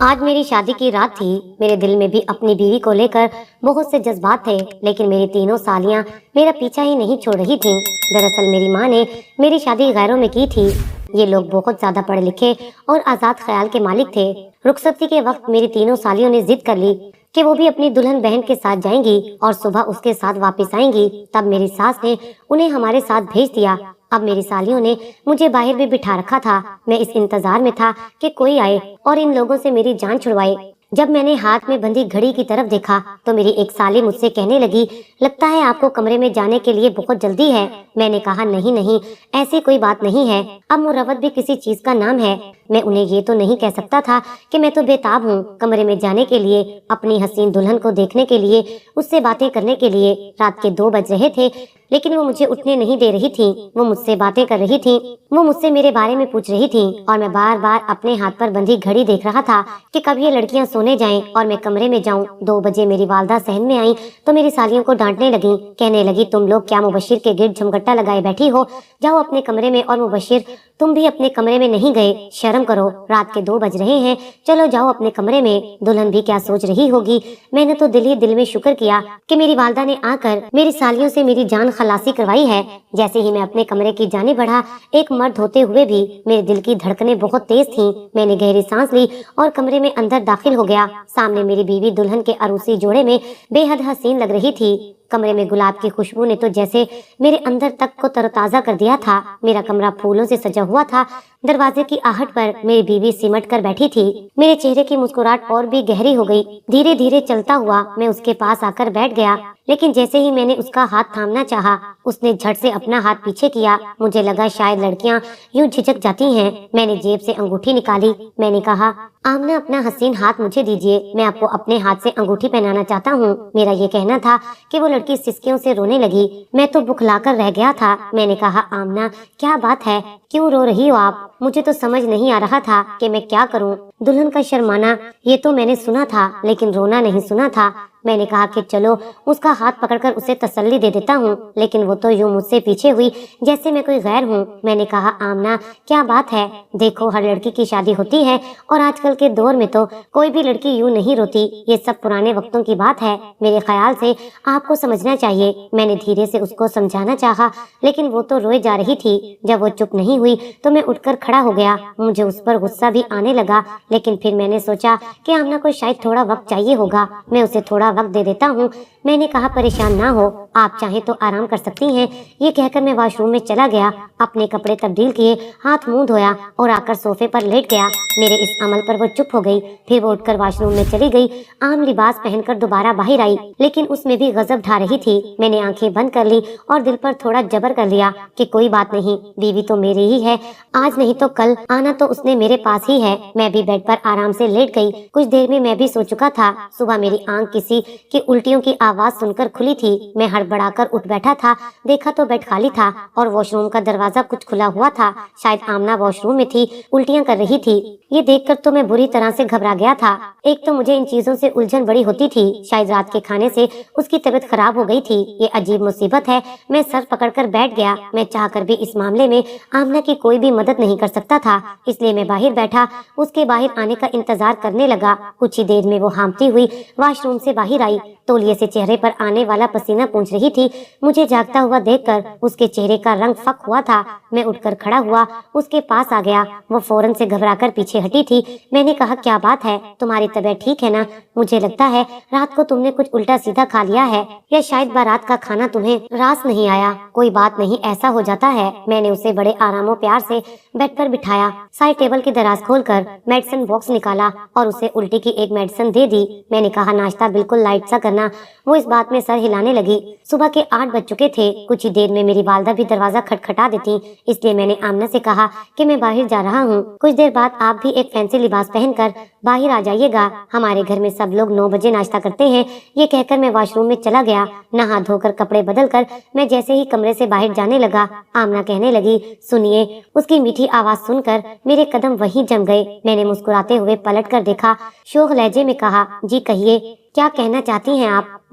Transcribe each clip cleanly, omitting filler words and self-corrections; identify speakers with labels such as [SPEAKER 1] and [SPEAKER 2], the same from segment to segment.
[SPEAKER 1] آج میری شادی کی رات تھی۔ میرے دل میں بھی اپنی بیوی کو لے کر بہت سے جذبات تھے، لیکن میری تینوں سالیاں میرا پیچھا ہی نہیں چھوڑ رہی تھیں۔ دراصل میری ماں نے میری شادی غیروں میں کی تھی۔ یہ لوگ بہت زیادہ پڑھے لکھے اور آزاد خیال کے مالک تھے۔ رخصتی کے وقت میری تینوں سالیوں نے ضد کر لی کہ وہ بھی اپنی دلہن بہن کے ساتھ جائیں گی اور صبح اس کے ساتھ واپس آئیں گی۔ تب میری ساس نے انہیں ہمارے ساتھ بھیج دیا۔ اب میری سالیوں نے مجھے باہر بھی بٹھا رکھا تھا۔ میں اس انتظار میں تھا کہ کوئی آئے اور ان لوگوں سے میری جان چھڑوائے۔ جب میں نے ہاتھ میں بندھی گھڑی کی طرف دیکھا تو میری ایک سالی مجھ سے کہنے لگی، لگتا ہے آپ کو کمرے میں جانے کے لیے بہت جلدی ہے۔ میں نے کہا نہیں، ایسی کوئی بات نہیں ہے۔ اب مروت بھی کسی چیز کا نام ہے۔ میں انہیں یہ تو نہیں کہہ سکتا تھا کہ میں تو بےتاب ہوں کمرے میں جانے کے لیے، اپنی حسین دلہن کو دیکھنے کے لیے، اس سے باتیں کرنے کے لیے۔ رات کے 2 بج رہے تھے، لیکن وہ مجھے اٹھنے نہیں دے رہی تھی۔ وہ مجھ سے باتیں کر رہی تھی، وہ مجھ سے میرے بارے میں پوچھ رہی تھی، اور میں بار بار اپنے ہاتھ پر بندھی گھڑی دیکھ رہا تھا کہ کب یہ لڑکیاں سونے جائیں اور میں کمرے میں جاؤں۔ 2 بجے میری والدہ صحن میں آئیں تو میری سالیوں کو ڈانٹنے لگیں، کہنے لگی، تم لوگ کیا مبشر کے گرد جھمگٹا لگائے بیٹھی ہو؟ جاؤ اپنے کمرے میں۔ اور مبشر، تم بھی اپنے کمرے میں نہیں گئے؟ شرم کرو، رات کے 2 بج رہے ہیں، چلو جاؤ اپنے کمرے میں۔ دلہن بھی کیا سوچ رہی ہوگی؟ میں نے تو دل ہی دل میں شکر کیا کہ میری والدہ نے آ کر میری سالیوں سے میری جان خلاصی کروائی ہے۔ جیسے ہی میں اپنے کمرے کی جانب بڑھا، ایک مرد ہوتے ہوئے بھی میرے دل کی دھڑکنیں بہت تیز تھیں۔ میں نے گہری سانس لی اور کمرے میں اندر داخل ہو گیا۔ سامنے میری بیوی دلہن کے عروسی جوڑے میں بے حد حسین لگ رہی تھی۔ کمرے میں گلاب کی خوشبو نے تو جیسے میرے اندر تک کو تروتازہ کر دیا تھا۔ میرا کمرہ پھولوں سے سجا ہوا تھا۔ دروازے کی آہٹ پر میری بیوی سمٹ کر بیٹھی تھی۔ میرے چہرے کی مسکراہٹ اور بھی گہری ہو گئی۔ دھیرے دھیرے چلتا ہوا میں اس کے پاس آ کر بیٹھ گیا، لیکن جیسے ہی میں نے اس کا ہاتھ تھامنا چاہا، اس نے جھٹ سے اپنا ہاتھ پیچھے کیا۔ مجھے لگا شاید لڑکیاں یوں جھجک جاتی ہیں۔ میں نے جیب سے انگوٹھی نکالی۔ میں نے کہا، آمنہ اپنا حسین ہاتھ مجھے دیجیے، میں آپ کو اپنے ہاتھ سے انگوٹھی پہنانا چاہتا ہوں۔ میرا یہ کہنا تھا کہ وہ لڑکی سسکیوں سے رونے لگی۔ میں تو بکھلا کر رہ گیا تھا۔ میں نے کہا، آمنہ کیا بات ہے، کیوں رو رہی ہو آپ؟ مجھے تو سمجھ نہیں آ رہا تھا کہ میں کیا کروں۔ دلہن کا شرمانا یہ تو میں نے سنا تھا، لیکن رونا نہیں سنا تھا۔ میں نے کہا کہ چلو اس کا ہاتھ پکڑ کر اسے تسلی دے دیتا ہوں، لیکن وہ تو یوں مجھ سے پیچھے ہوئی جیسے میں کوئی غیر ہوں۔ میں نے کہا، آمنہ کیا بات ہے؟ دیکھو، ہر لڑکی کی شادی ہوتی ہے، اور آج کل کے دور میں تو کوئی بھی لڑکی یوں نہیں روتی۔ یہ سب پرانے وقتوں کی بات ہے، میرے خیال سے آپ کو سمجھنا چاہیے۔ میں نے دھیرے سے اس کو سمجھانا چاہا، لیکن وہ تو روئے جا رہی تھی۔ جب وہ چپ نہیں ہوئی تو میں اٹھ کر کھڑا ہو گیا۔ مجھے اس پر غصہ بھی آنے لگا، لیکن پھر میں نے سوچا کہ آمنہ کو شاید تھوڑا وقت چاہیے ہوگا، میں اسے تھوڑا وقت دے دیتا ہوں۔ میں نے کہا، پریشان نہ ہو، آپ چاہیں تو آرام کر سکتی ہیں۔ یہ کہہ کر میں واش روم میں چلا گیا، اپنے کپڑے تبدیل کیے، ہاتھ منہ دھویا اور آ کر صوفے پر لیٹ گیا۔ میرے اس عمل پر وہ چپ ہو گئی، پھر وہ اٹھ کر واش روم میں چلی گئی، عام لباس پہن کر دوبارہ باہر آئی، لیکن اس میں بھی غضب ڈھا رہی تھی۔ میں نے آنکھیں بند کر لی اور دل پر تھوڑا جبر کر لیا کہ کوئی بات نہیں، بیوی تو میری ہی ہے، آج نہیں تو کل آنا تو اس نے میرے پاس ہی ہے۔ میں بھی بیڈ پر آرام سے لیٹ گئی۔ کچھ دیر میں بھی سو چکا تھا۔ صبح میری آنکھ کسی کی الٹیوں کی آواز سن کر کھلی تھی۔ میں ہڑبڑا کر اٹھ بیٹھا تھا، دیکھا تو بیڈ خالی تھا اور واش روم کا دروازہ کچھ کھلا ہوا تھا۔ شاید آمنہ واش روم میں تھی، الٹیاں کر رہی تھی۔ یہ دیکھ کر تو میں بری طرح سے گھبرا گیا تھا۔ ایک تو مجھے ان چیزوں سے الجھن بڑی ہوتی تھی، شاید رات کے کھانے سے اس کی طبیعت خراب ہو گئی تھی۔ یہ عجیب مصیبت ہے۔ میں سر پکڑ کر بیٹھ گیا۔ میں چاہ کر بھی اس معاملے میں آمنہ کی کوئی بھی مدد نہیں کر سکتا تھا، اس لیے میں باہر بیٹھا، اس کے باہر آنے کا انتظار کرنے لگا۔ کچھ ہی دیر میں وہ ہامتی ہوئی واش روم سے باہر آئی، تولیے سے چہرے پر آنے والا پسینہ پونچھ رہی تھی۔ مجھے جاگتا ہوا دیکھ کر اس کے چہرے کا رنگ فک ہوا تھا۔ میں اٹھ کر کھڑا ہوا، اس کے پاس آ گیا۔ وہ فوراً سے گھبرا کر پیچھے ہٹی تھی۔ میں نے کہا، کیا بات ہے، تمہاری طبیعت ٹھیک ہے نا؟ مجھے لگتا ہے رات کو تم نے کچھ الٹا سیدھا کھا لیا ہے، یا شاید بارات کا کھانا تمہیں راس نہیں آیا۔ کوئی بات نہیں، ایسا ہو جاتا ہے۔ میں نے اسے بڑے آرام و پیار سے بیڈ پر بٹھایا، سائڈ ٹیبل کی دراز کھول کر میڈیسن باکس نکالا اور اسے الٹی کی ایک میڈیسن دے دی۔ میں نے کہا، ناشتہ بالکل لائٹ سا کرنا۔ وہ اس بات میں سر ہلانے لگی۔ صبح کے 8 بج چکے تھے۔ کچھ ہی دیر میں میری والدہ بھی دروازہ کھٹکھٹا دیتی، اس لیے میں نے آمنہ سے کہا کہ میں باہر جا رہا ہوں، کچھ دیر بعد آپ بھی ایک فینسی لباس پہن کر باہر آ جائیے گا، ہمارے گھر میں سب لوگ 9 بجے ناشتہ کرتے ہیں۔ یہ کہہ کر میں واش روم میں چلا گیا۔ نہا دھو کر کپڑے بدل کر میں جیسے ہی کمرے سے باہر جانے لگا، آمنہ کہنے لگی، سنیے۔ اس کی میٹھی آواز سن کر میرے قدم وہیں جم گئے۔ میں نے مسکراتے ہوئے پلٹ کر دیکھا، شوخ لہجے میں کہا، جی کہیے، کیا کہنا چاہتی ہیں آپ؟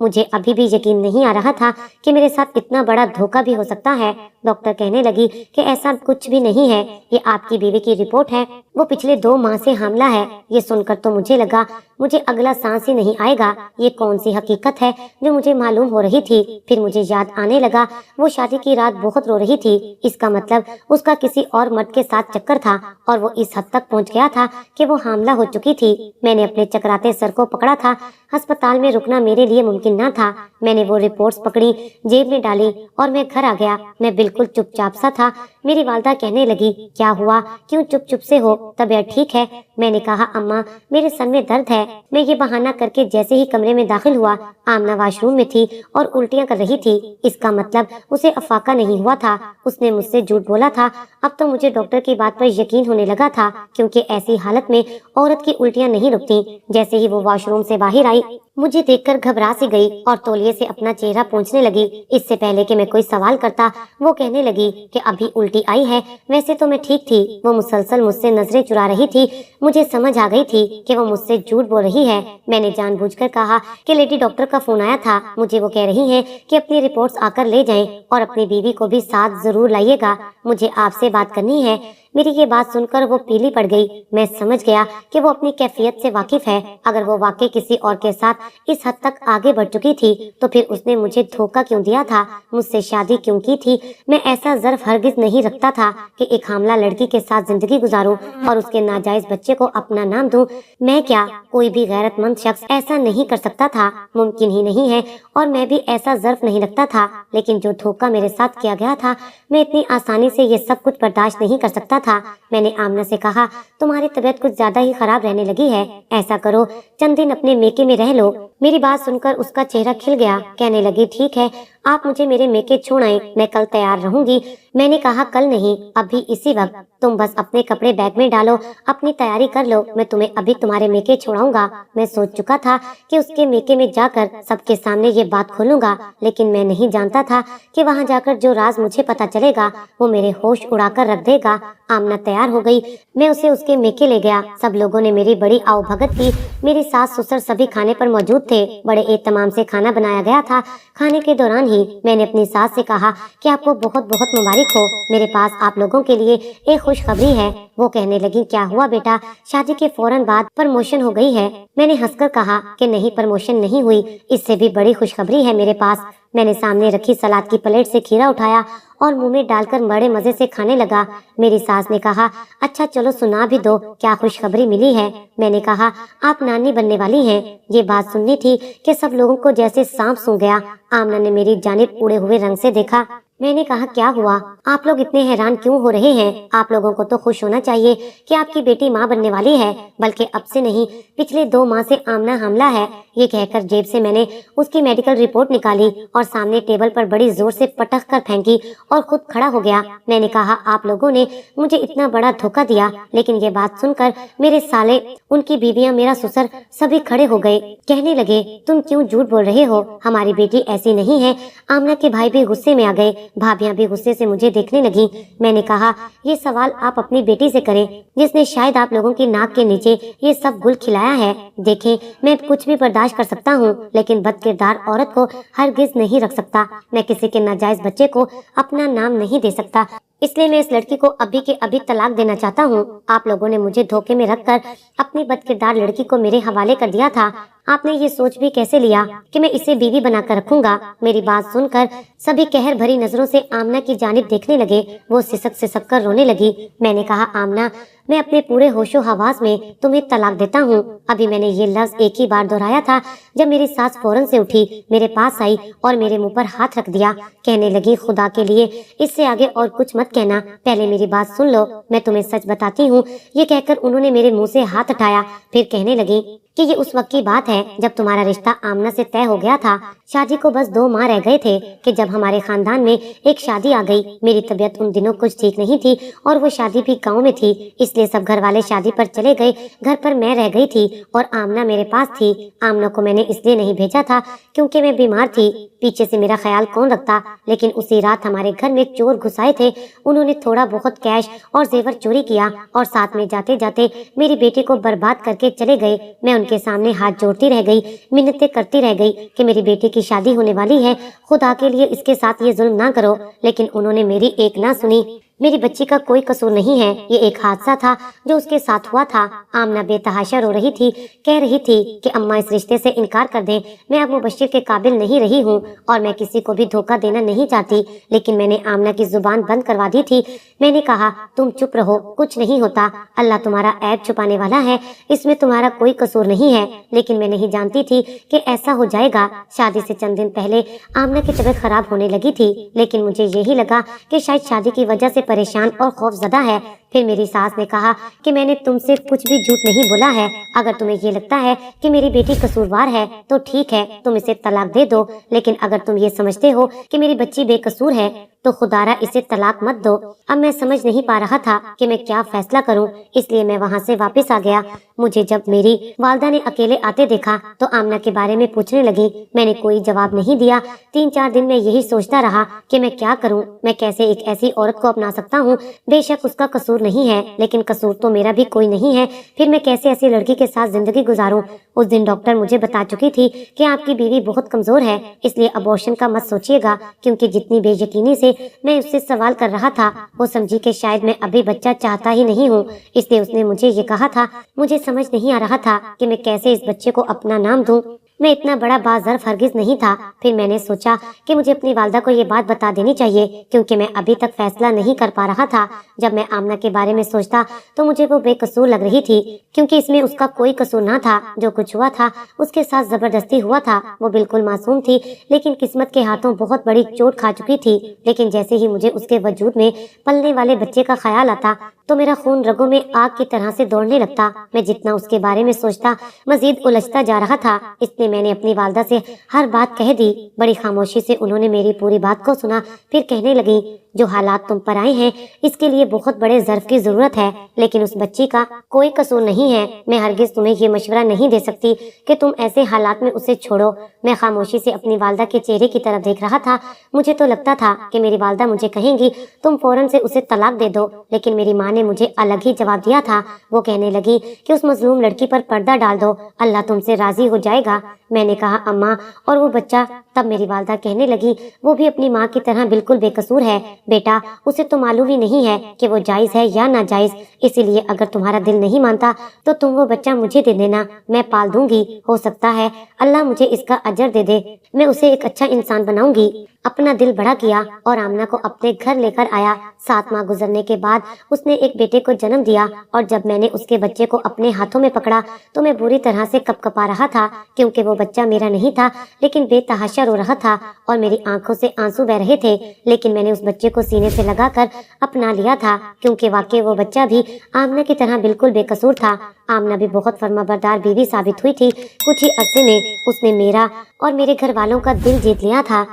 [SPEAKER 1] مجھے ابھی بھی یقین نہیں آ رہا تھا کہ میرے ساتھ اتنا بڑا دھوکا بھی ہو سکتا ہے۔ ڈاکٹر کہنے لگی کہ ایسا کچھ بھی نہیں ہے، یہ آپ کی بیوی کی رپورٹ ہے، وہ پچھلے 2 ماہ سے حاملہ ہے۔ یہ سن کر تو مجھے لگا مجھے اگلا سانس ہی نہیں آئے گا۔ یہ کون سی حقیقت ہے جو مجھے معلوم ہو رہی تھی؟ پھر مجھے یاد آنے لگا وہ شادی کی رات بہت رو رہی تھی، اس کا مطلب اس کا کسی اور مرد کے ساتھ چکر تھا، اور وہ اس حد تک پہنچ گیا تھا کہ وہ حاملہ ہو چکی تھی۔ میں نے اپنے چکراتے سر کو پکڑا تھا، ہسپتال میں رکنا میرے لیے ممکن نہ تھا۔ میں نے وہ رپورٹس پکڑی، جیب میں ڈالی اور میں گھر آ گیا۔ میں بالکل چپ چاپ سا تھا۔ میری والدہ کہنے لگی کیا ہوا، کیوں چپ چپ سے ہو، طبیعت ٹھیک ہے؟ میں نے کہا اماں میرے سر میں درد ہے۔ میں یہ بہانہ کر کے جیسے ہی کمرے میں داخل ہوا، آمنہ واش روم میں تھی اور الٹیاں کر رہی تھی۔ اس کا مطلب اسے افاقہ نہیں ہوا تھا، اس نے مجھ سے جھوٹ بولا تھا۔ اب تو مجھے ڈاکٹر کی بات پر یقین ہونے لگا تھا، کیونکہ ایسی حالت میں عورت کی الٹیاں نہیں رکتی۔ جیسے ہی وہ واش روم سے باہر آئی، مجھے دیکھ کر گھبرا سی گئی اور تولیے سے اپنا چہرہ پوچھنے لگی۔ اس سے پہلے کہ میں کوئی سوال کرتا، وہ کہنے لگی کہ ابھی الٹی آئی ہے، ویسے تو میں ٹھیک تھی۔ وہ مسلسل مجھ سے نظریں چرا رہی تھی۔ مجھے سمجھ آ گئی تھی کہ وہ مجھ سے جھوٹ بول رہی ہے۔ میں نے جان بوجھ کر کہا کہ لیڈی ڈاکٹر کا فون آیا تھا، مجھے وہ کہہ رہی ہیں کہ اپنی رپورٹس آ کر لے جائیں اور اپنی بیوی کو بھی ساتھ ضرور لائیے گا، مجھے آپ سے بات کرنی ہے۔ میری یہ بات سن کر وہ پیلی پڑ گئی۔ میں سمجھ گیا کہ وہ اپنی کیفیت سے واقف ہے۔ اگر وہ واقعی کسی اور کے ساتھ اس حد تک آگے بڑھ چکی تھی تو پھر اس نے مجھے دھوکہ کیوں دیا تھا، مجھ سے شادی کیوں کی تھی؟ میں ایسا ظرف ہرگز نہیں رکھتا تھا کہ ایک حاملہ لڑکی کے ساتھ زندگی گزاروں اور اس کے ناجائز بچے کو اپنا نام دوں۔ میں کیا، کوئی بھی غیرت مند شخص ایسا نہیں کر سکتا تھا، ممکن ہی نہیں ہے، اور میں بھی ایسا ظرف نہیں رکھتا تھا۔ لیکن جو دھوکہ میرے ساتھ کیا گیا تھا، میں اتنی آسانی سے یہ سب کچھ برداشت نہیں کر سکتا تھا۔ میں نے آمنہ سے کہا تمہاری طبیعت کچھ زیادہ ہی خراب رہنے لگی ہے، ایسا کرو چند دن اپنے میکے میں رہ لو۔ میری بات سن کر اس کا چہرہ کھل گیا، کہنے لگی ٹھیک ہے، آپ مجھے میرے میکے چھوڑائیں، میں کل تیار رہوں گی۔ میں نے کہا کل نہیں، ابھی اسی وقت، تم بس اپنے کپڑے بیگ میں ڈالو، اپنی تیاری کر لو، میں تمہیں ابھی تمہارے میکے چھوڑاؤں گا۔ میں سوچ چکا تھا کہ اس کے میکے میں جا کر سب کے سامنے یہ بات کھولوں گا، لیکن میں نہیں جانتا تھا کہ وہاں جا کر جو راز مجھے پتا چلے گا وہ میرے ہوش اڑا کر رکھ دے گا۔ آمنہ تیار ہو گئی، میں اسے اس کے میکے لے گیا۔ سب لوگوں نے میری بڑی آؤ بھگت کی، میری ساس سسر سبھی کھانے پر موجود تھے، بڑے اہتمام سے کھانا بنایا گیا تھا۔ کھانے کے دوران ہی میں نے اپنی ساس سے کہا کہ آپ کو بہت بہت مبارک ہو، میرے پاس آپ لوگوں کے لیے ایک خوشخبری ہے۔ وہ کہنے لگی کیا ہوا بیٹا، شادی کے فوراً بعد پروموشن ہو گئی ہے؟ میں نے ہنس کر کہا کہ نہیں، پروموشن نہیں ہوئی، اس سے بھی بڑی خوشخبری ہے میرے پاس۔ میں نے سامنے رکھی سلاد کی پلیٹ سے کھیرا اٹھایا اور منہ میں ڈال کر بڑے مزے سے کھانے لگا۔ میری ساس نے کہا اچھا چلو سنا بھی دو، کیا خوشخبری ملی ہے؟ میں نے کہا آپ نانی بننے والی ہیں۔ یہ بات سننی تھی کہ سب لوگوں کو جیسے سانپ سونگھ گیا۔ آمنہ نے میری جانب اڑے ہوئے رنگ سے دیکھا۔ میں نے کہا کیا ہوا، آپ لوگ اتنے حیران کیوں ہو رہے ہیں؟ آپ لوگوں کو تو خوش ہونا چاہیے کہ آپ کی بیٹی ماں بننے والی ہے، بلکہ اب سے نہیں، پچھلے 2 ماہ سے آمنہ حاملہ ہے۔ یہ کہہ کر جیب سے میں نے اس کی میڈیکل رپورٹ نکالی اور سامنے ٹیبل پر بڑی زور سے پٹخ کر پھینکی اور خود کھڑا ہو گیا۔ میں نے کہا آپ لوگوں نے مجھے اتنا بڑا دھوکہ دیا۔ لیکن یہ بات سن کر میرے سالے، ان کی بیویاں، میرا سسر سبھی کھڑے ہو گئے، کہنے لگے تم کیوں جھوٹ بول رہے ہو، ہماری بیٹی ایسی نہیں ہے۔ آمنہ کے بھائی بھی غصے میں آ گئے، بھابیاں بھی غصے سے مجھے دیکھنے لگیں۔ میں نے کہا یہ سوال آپ اپنی بیٹی سے کریں، جس نے شاید آپ لوگوں کی ناک کے نیچے یہ سب گل کھلایا ہے۔ دیکھیں میں کچھ بھی برداشت کر سکتا ہوں، لیکن بد کردار عورت کو ہرگز نہیں رکھ سکتا۔ میں کسی کے ناجائز بچے کو اپنا نام نہیں دے سکتا، اس لیے میں اس لڑکی کو ابھی کے ابھی طلاق دینا چاہتا ہوں۔ آپ لوگوں نے مجھے دھوکے میں رکھ کر اپنی بد کردار لڑکی کو میرے حوالے کر دیا تھا۔ آپ نے یہ سوچ بھی کیسے لیا کہ میں اسے بیوی بنا کر رکھوں گا؟ میری بات سن کر سبھی قہر بھری نظروں سے آمنہ کی جانب دیکھنے لگے۔ وہ سسک سسک کر رونے لگی۔ میں نے کہا آمنہ میں اپنے پورے ہوش و حواس میں تمہیں طلاق دیتا ہوں۔ ابھی میں نے یہ لفظ ایک ہی بار دہرایا تھا جب میری ساس فوراً سے اٹھی، میرے پاس آئی اور میرے منہ پر ہاتھ رکھ دیا، کہنے لگی خدا کے لیے اس سے آگے اور کچھ مت کہنا، پہلے میری بات سن لو، میں تمہیں سچ بتاتی ہوں۔ یہ کہہ کر انہوں نے میرے منہ سے ہاتھ ہٹایا، پھر کہنے لگی کہ یہ اس وقت کی بات ہے جب تمہارا رشتہ آمنہ سے طے ہو گیا تھا۔ شادی کو بس 2 ماہ رہ گئے تھے کہ جب ہمارے خاندان میں ایک شادی آ گئی۔ میری طبیعت ان دنوں کچھ ٹھیک نہیں تھی اور وہ شادی بھی گاؤں میں تھی، اس لیے سب گھر والے شادی پر چلے گئے، گھر پر میں رہ گئی تھی اور آمنہ میرے پاس تھی۔ آمنہ کو میں نے اس لیے نہیں بھیجا تھا کیونکہ میں بیمار تھی، پیچھے سے میرا خیال کون رکھتا، لیکن اسی رات ہمارے گھر میں چور گھس آئے تھے، انہوں نے تھوڑا بہت کیش اور زیور چوری کیا اور ساتھ میں جاتے جاتے میری بیٹی کو برباد کر کے چلے گئے۔ میں ان کے سامنے ہاتھ جوڑتی رہ گئی، منتیں کرتی رہ گئی کہ میری بیٹی کی شادی ہونے والی ہے، خدا کے لیے اس کے ساتھ یہ ظلم نہ کرو، لیکن انہوں نے میری ایک نہ سنی۔ میری بچی کا کوئی قصور نہیں ہے، یہ ایک حادثہ تھا جو اس کے ساتھ ہوا تھا۔ آمنہ بے تحاشا رو رہی تھی، کہہ رہی تھی کہ اماں اس رشتے سے انکار کر دیں، میں اب مبشر کے قابل نہیں رہی ہوں اور میں کسی کو بھی دھوکہ دینا نہیں چاہتی، لیکن میں نے آمنہ کی زبان بند کروا دی تھی۔ میں نے کہا تم چپ رہو، کچھ نہیں ہوتا، اللہ تمہارا عیب چھپانے والا ہے، اس میں تمہارا کوئی قصور نہیں ہے، لیکن میں نہیں جانتی تھی کہ ایسا ہو جائے گا۔ شادی سے چند دن پہلے آمنہ کی طبیعت خراب ہونے لگی تھی، لیکن مجھے یہی لگا کہ شاید شادی کی وجہ سے پریشان اور خوف زدہ ہے۔ پھر میری ساس نے کہا کہ میں نے تم سے کچھ بھی جھوٹ نہیں بولا ہے، اگر تمہیں یہ لگتا ہے کہ میری بیٹی قصوروار ہے تو ٹھیک ہے، تم اسے طلاق دے دو، لیکن اگر تم یہ سمجھتے ہو کہ میری بچی بے قصور ہے تو خدا را اسے طلاق مت دو۔ اب میں سمجھ نہیں پا رہا تھا کہ میں کیا فیصلہ کروں، اس لیے میں وہاں سے واپس آ گیا۔ مجھے جب میری والدہ نے اکیلے آتے دیکھا تو آمنہ کے بارے میں پوچھنے لگی، میں نے کوئی جواب نہیں دیا۔ 3-4 دن میں یہی سوچتا رہا کہ میں کیا کروں، میں کیسے ایک ایسی عورت کو اپنا سکتا ہوں، بے شک اس کا قصور نہیں ہے، لیکن قصور تو میرا بھی کوئی نہیں ہے، پھر میں کیسے ایسی لڑکی کے ساتھ زندگی گزاروں۔ اس دن ڈاکٹر مجھے بتا چکی تھی کہ آپ کی بیوی بہت کمزور ہے، اس لیے ابورشن کا مت سوچیے گا، کیونکہ جتنی بے یقینی سے میں اس سے سوال کر رہا تھا وہ سمجھی کہ شاید میں ابھی بچہ چاہتا ہی نہیں ہوں، اس لیے اس نے مجھے یہ کہا تھا۔ مجھے سمجھ نہیں آ رہا تھا کہ میں کیسے اس بچے کو اپنا نام دوں، میں اتنا بڑا باظرف ہرگز نہیں تھا۔ پھر میں نے سوچا کہ مجھے اپنی والدہ کو یہ بات بتا دینی چاہیے، کیونکہ میں ابھی تک فیصلہ نہیں کر پا رہا تھا۔ جب میں آمنہ کے بارے میں سوچتا تو مجھے وہ بے قصور لگ رہی تھی، کیونکہ اس میں اس کا کوئی قصور نہ تھا، جو کچھ ہوا تھا اس کے ساتھ زبردستی ہوا تھا، وہ بالکل معصوم تھی، لیکن قسمت کے ہاتھوں بہت بڑی چوٹ کھا چکی تھی۔ لیکن جیسے ہی مجھے اس کے وجود میں پلنے والے بچے کا خیال آتا تو میرا خون رگوں میں آگ کی طرح سے دوڑنے لگتا۔ میں جتنا اس کے بارے میں سوچتا مزید الجھتا جا رہا تھا، اس لیے میں نے اپنی والدہ سے ہر بات کہہ دی۔ بڑی خاموشی سے انہوں نے میری پوری بات کو سنا، پھر کہنے لگی، جو حالات تم پر آئے ہیں اس کے لیے بہت بڑے ظرف کی ضرورت ہے، لیکن اس بچی کا کوئی قصور نہیں ہے۔ میں ہرگز تمہیں یہ مشورہ نہیں دے سکتی کہ تم ایسے حالات میں اسے چھوڑو۔ میں خاموشی سے اپنی والدہ کے چہرے کی طرف دیکھ رہا تھا۔ مجھے تو لگتا تھا کہ میری والدہ مجھے کہیں گی تم فوراً سے اسے طلاق دے دو، لیکن میری ماں نے مجھے الگ ہی جواب دیا تھا۔ وہ کہنے لگی کہ اس مظلوم لڑکی پر پردہ ڈال دو، اللہ تم سے راضی ہو جائے گا۔ میں نے کہا اماں اور وہ بچہ؟ تب میری والدہ کہنے لگی، وہ بھی اپنی ماں کی طرح بالکل بے قصور ہے بیٹا، اسے تو معلوم ہی نہیں ہے کہ وہ جائز ہے یا ناجائز، اسی لیے اگر تمہارا دل نہیں مانتا تو تم وہ بچہ مجھے دے دینا، میں پال دوں گی، ہو سکتا ہے اللہ مجھے اس کا اجر دے دے، میں اسے ایک اچھا انسان بناؤں گی۔ اپنا دل بڑا کیا اور آمنہ کو اپنے گھر لے کر آیا۔ 7 ماہ گزرنے کے بعد اس نے ایک بیٹے کو جنم دیا، اور جب میں نے اس کے بچے کو اپنے ہاتھوں میں پکڑا تو میں بری طرح سے کپکپا رہا تھا، کیونکہ وہ بچہ میرا نہیں تھا، لیکن بے تحاشا رو رہا تھا اور میری آنکھوں سے آنسو بہ رہے تھے، لیکن میں نے اس بچے کو سینے سے لگا کر اپنا لیا تھا، کیونکہ واقعی وہ بچہ بھی آمنہ کی طرح بالکل بے قصور تھا۔ آمنہ بھی بہت فرمانبردار بیوی ثابت ہوئی تھی۔ کچھ ہی عرصے میں اس نے میرا اور میرے گھر والوں کا دل جیت لیا تھا۔